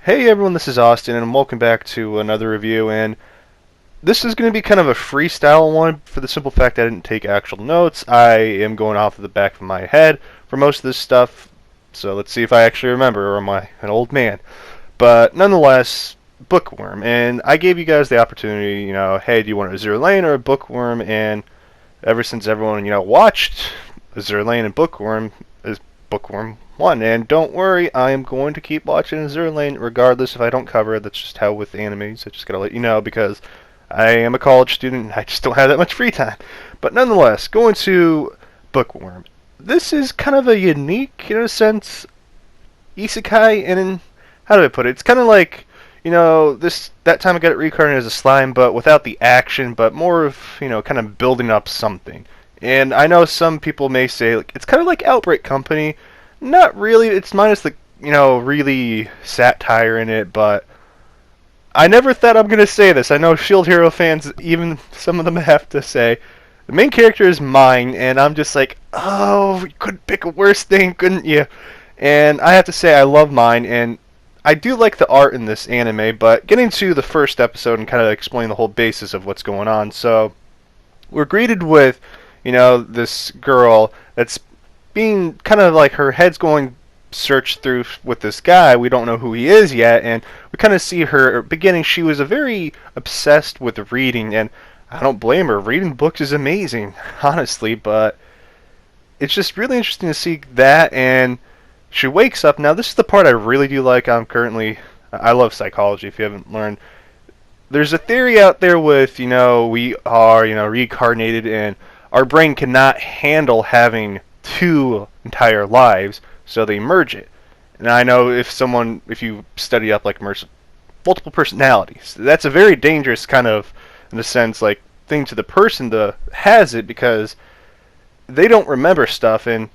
Hey everyone, this is Austin, and welcome back to another review. And this is going to be kind of a freestyle one for the simple fact I didn't take actual notes. I am going off of the back of my head for most of this stuff, so let's see if I actually remember, or am I an old man? But nonetheless, Bookworm. And I gave you guys the opportunity, hey, do you want a Azure Lane or a Bookworm? And ever since everyone, watched Azure Lane and Bookworm, is Bookworm won. And don't worry, I am going to keep watching Azure Lane regardless if I don't cover it. That's just how with animes. I just gotta let you know because I am a college student and I just don't have that much free time. But nonetheless, going to Bookworm. This is kind of a unique, in a sense, isekai, and how do I put it? It's kind of like, this that time I got it reincarnated as a slime, but without the action, but more of, kind of building up something. And I know some people may say, like, it's kind of like Outbreak Company. Not really. It's minus the, really satire in it, but I never thought I'm going to say this. I know Shield Hero fans, even some of them have to say, the main character is Myne, and I'm just like, oh, you couldn't pick a worse thing, couldn't you? And I have to say, I love Myne, and I do like the art in this anime, but getting to the first episode and kind of explain the whole basis of what's going on. So, we're greeted with, this girl that's being kind of like her head's going search through with this guy. We don't know who he is yet, and we kind of see her beginning. She was a very obsessed with reading, and I don't blame her. Reading books is amazing, honestly, but it's just really interesting to see that. And she wakes up. Now, this is the part I really do like. I love psychology, if you haven't learned. There's a theory out there with, we are, reincarnated, and our brain cannot handle having two entire lives, so they merge it. And I know if you study up like multiple personalities, that's a very dangerous kind of, in a sense, like thing to the person that has it, because they don't remember stuff. And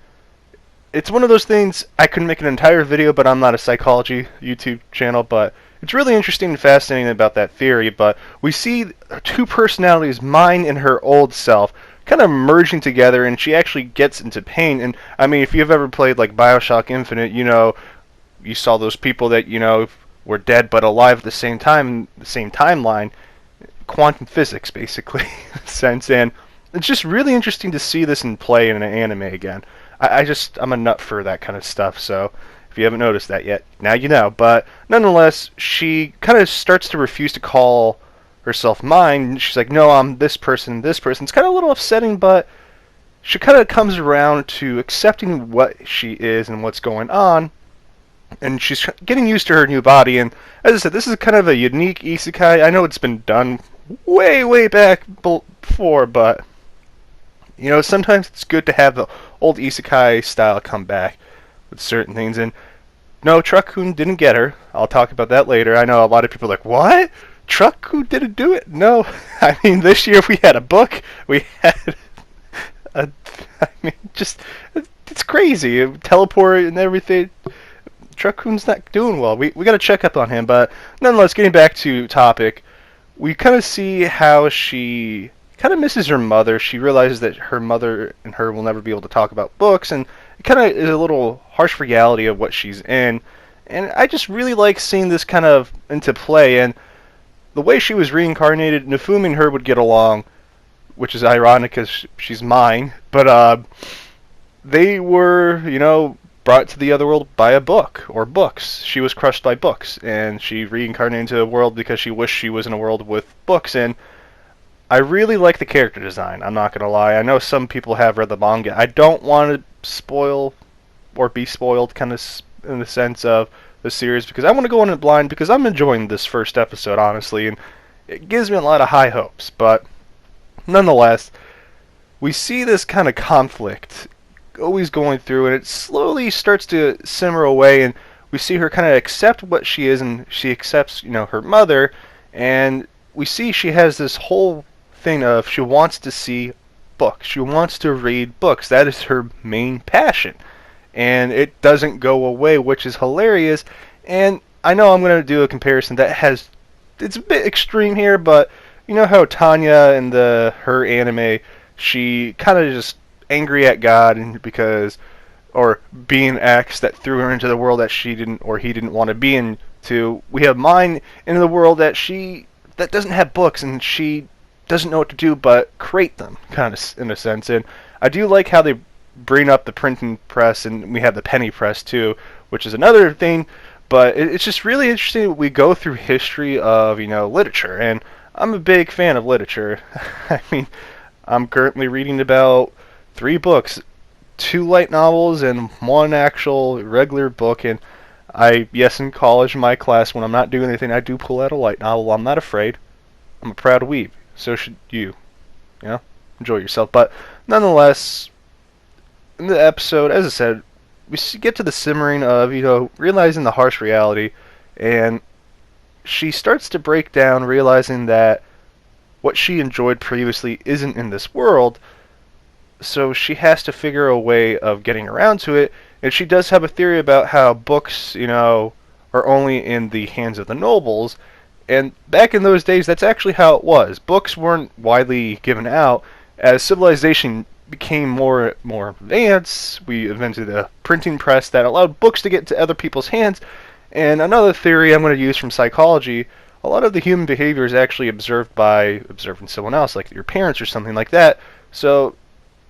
it's one of those things. I couldn't make an entire video, but I'm not a psychology YouTube channel, but it's really interesting and fascinating about that theory. But we see two personalities, Myne and her old self, kind of merging together, and she actually gets into pain. And I mean, if you've ever played like BioShock Infinite, you saw those people that were dead but alive at the same time, the same timeline, quantum physics basically, in a sense. And it's just really interesting to see this in play in an anime again. I'm a nut for that kind of stuff, so if you haven't noticed that yet, now you know. But nonetheless, she kind of starts to refuse to call herself Myne. She's like, no, I'm this person, this person. It's kind of a little upsetting, but she kind of comes around to accepting what she is and what's going on, and she's getting used to her new body. And as I said, this is kind of a unique isekai. I know it's been done way, way back before, but sometimes it's good to have the old isekai style come back with certain things. And no, truck-kun didn't get her. I'll talk about that later. I know a lot of people are like, what? Truck-kun didn't do it? No. I mean, this year we had a book. We had it's crazy. Teleport and everything. Truck-kun's not doing well. We got to check up on him. But nonetheless, getting back to topic, we kind of see how she kind of misses her mother. She realizes that her mother and her will never be able to talk about books, and it kind of is a little harsh reality of what she's in. And I just really like seeing this kind of into play. And the way she was reincarnated, Nafumi and her would get along, which is ironic because she's Myne. But they were, brought to the other world by a book or books. She was crushed by books, and she reincarnated into a world because she wished she was in a world with books. And I really like the character design. I'm not gonna lie. I know some people have read the manga. I don't want to spoil or be spoiled, kind of in the sense of the series, because I want to go in it blind, because I'm enjoying this first episode, honestly, and it gives me a lot of high hopes. But nonetheless, we see this kind of conflict always going through, and it slowly starts to simmer away, and we see her kind of accept what she is, and she accepts, her mother, and we see she has this whole thing of she wants to see books. She wants to read books. That is her main passion. And it doesn't go away, which is hilarious. And I know I'm going to do a comparison it's a bit extreme here, but you know how Tanya in her anime, she kind of just angry at God and or being X that threw her into the world that she didn't, or he didn't want to be in, to we have Myne in the world that doesn't have books, and she doesn't know what to do but create them, kind of in a sense. And I do like how they bring up the printing press, and we have the penny press too, which is another thing. But it's just really interesting. We go through history of literature, and I'm a big fan of literature. I mean, I'm currently reading about 3 books, 2 light novels and 1 actual regular book. And yes, in college, in my class, when I'm not doing anything, I do pull out a light novel. I'm not afraid. I'm a proud weeb. So should you. Enjoy yourself. But nonetheless, in the episode, as I said, we get to the simmering of, realizing the harsh reality, and she starts to break down, realizing that what she enjoyed previously isn't in this world, so she has to figure a way of getting around to it. And she does have a theory about how books, are only in the hands of the nobles. And back in those days, that's actually how it was. Books weren't widely given out. As civilization became more advanced, we invented a printing press that allowed books to get into other people's hands. And another theory I'm going to use from psychology, a lot of the human behavior is actually observed by observing someone else, like your parents or something like that. So,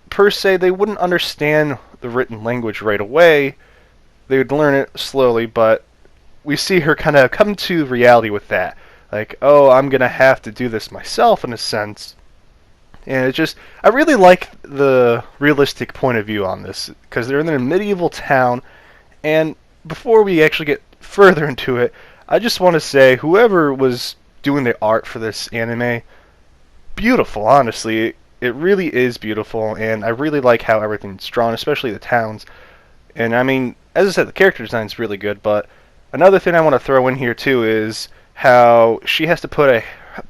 per se, they wouldn't understand the written language right away. They would learn it slowly, but we see her kind of come to reality with that. Like, oh, I'm going to have to do this myself in a sense. And I really like the realistic point of view on this, because they're in a medieval town. And before we actually get further into it, I just want to say, whoever was doing the art for this anime, beautiful, honestly. It really is beautiful, and I really like how everything's drawn, especially the towns. And I mean, as I said, the character design is really good, but another thing I want to throw in here too is how she has to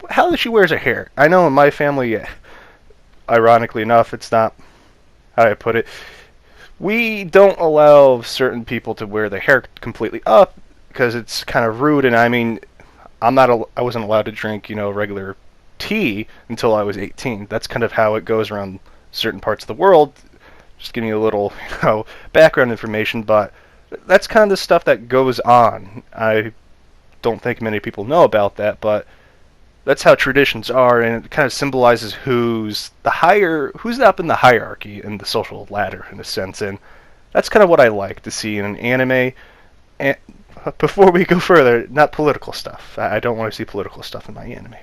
how she wears her hair. I know in my family, ironically enough, it's not how I put it. We don't allow certain people to wear their hair completely up because it's kind of rude. And I mean, I wasn't allowed to drink, regular tea until I was 18. That's kind of how it goes around certain parts of the world. Just giving you a little, background information, but that's kind of the stuff that goes on. I don't think many people know about that, but that's how traditions are, and it kind of symbolizes who's up in the hierarchy in the social ladder, in a sense. And that's kind of what I like to see in an anime. And before we go further, not political stuff. I don't want to see political stuff in my anime.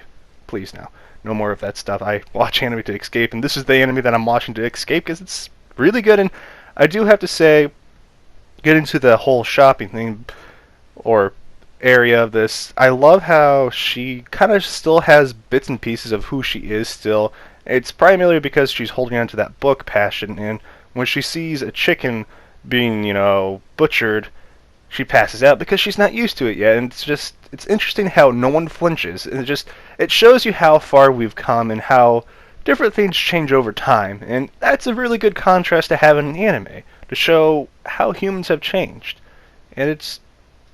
Please, now. No more of that stuff. I watch anime to escape, and this is the anime that I'm watching to escape because it's really good. And I do have to say, get into the whole shopping thing, or area of this, I love how she kind of still has bits and pieces of who she is still. It's primarily because she's holding on to that book passion, and when she sees a chicken being, butchered, she passes out because she's not used to it yet. And it's interesting how no one flinches. And it shows you how far we've come and how different things change over time. And that's a really good contrast to have in an anime, to show how humans have changed. And it's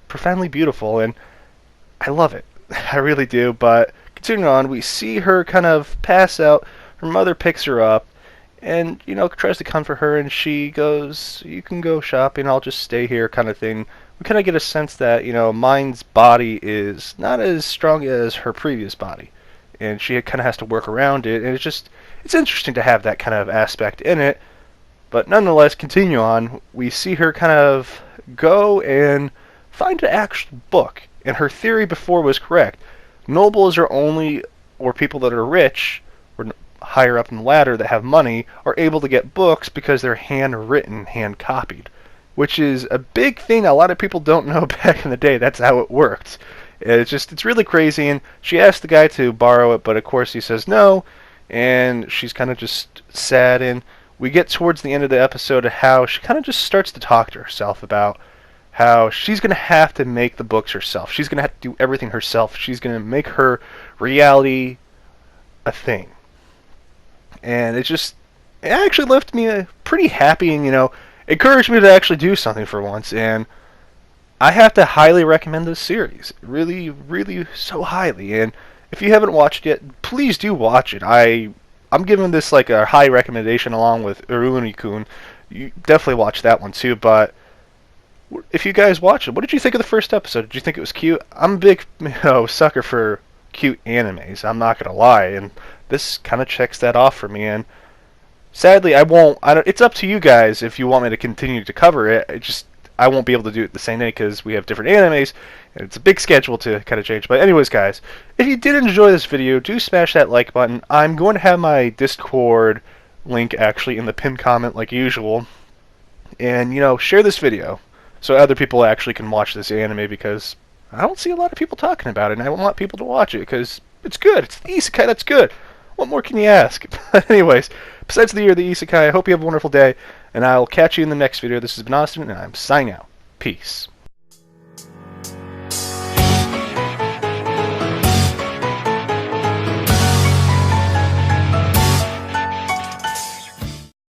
profoundly beautiful, and I love it. I really do. But continuing on, we see her kind of pass out. Her mother picks her up and, tries to comfort her, and she goes, "You can go shopping, I'll just stay here," kind of thing. We kind of get a sense that, Myne's body is not as strong as her previous body, and she kind of has to work around it, and it's interesting to have that kind of aspect in it. But nonetheless, continue on, we see her kind of go and find an actual book. And her theory before was correct. Nobles or people that are rich, or higher up in the ladder that have money, are able to get books because they're handwritten, hand-copied. Which is a big thing a lot of people don't know back in the day. That's how it worked. It's really crazy. And she asked the guy to borrow it, but of course he says no. And she's kind of just sad. And we get towards the end of the episode of how she kind of just starts to talk to herself about how she's going to have to make the books herself. She's going to have to do everything herself. She's going to make her reality a thing. And it actually left me pretty happy and, encouraged me to actually do something for once. And I have to highly recommend this series. Really, really so highly. And if you haven't watched it yet, please do watch it. I'm giving this like a high recommendation along with Uruni-kun. You definitely watch that one too, but if you guys watch it, what did you think of the first episode? Did you think it was cute? I'm a big sucker for cute animes. I'm not gonna lie, and this kind of checks that off for me. And sadly, I won't. I don't. It's up to you guys if you want me to continue to cover it. I won't be able to do it the same day because we have different animes, and it's a big schedule to kind of change. But anyways, guys, if you did enjoy this video, do smash that like button. I'm going to have my Discord link actually in the pinned comment like usual, and share this video so other people actually can watch this anime because I don't see a lot of people talking about it, and I want people to watch it because it's good. It's the isekai that's good. What more can you ask? But anyways, besides the year of the isekai, I hope you have a wonderful day, and I'll catch you in the next video. This has been Austin, and I'm signing out. Peace.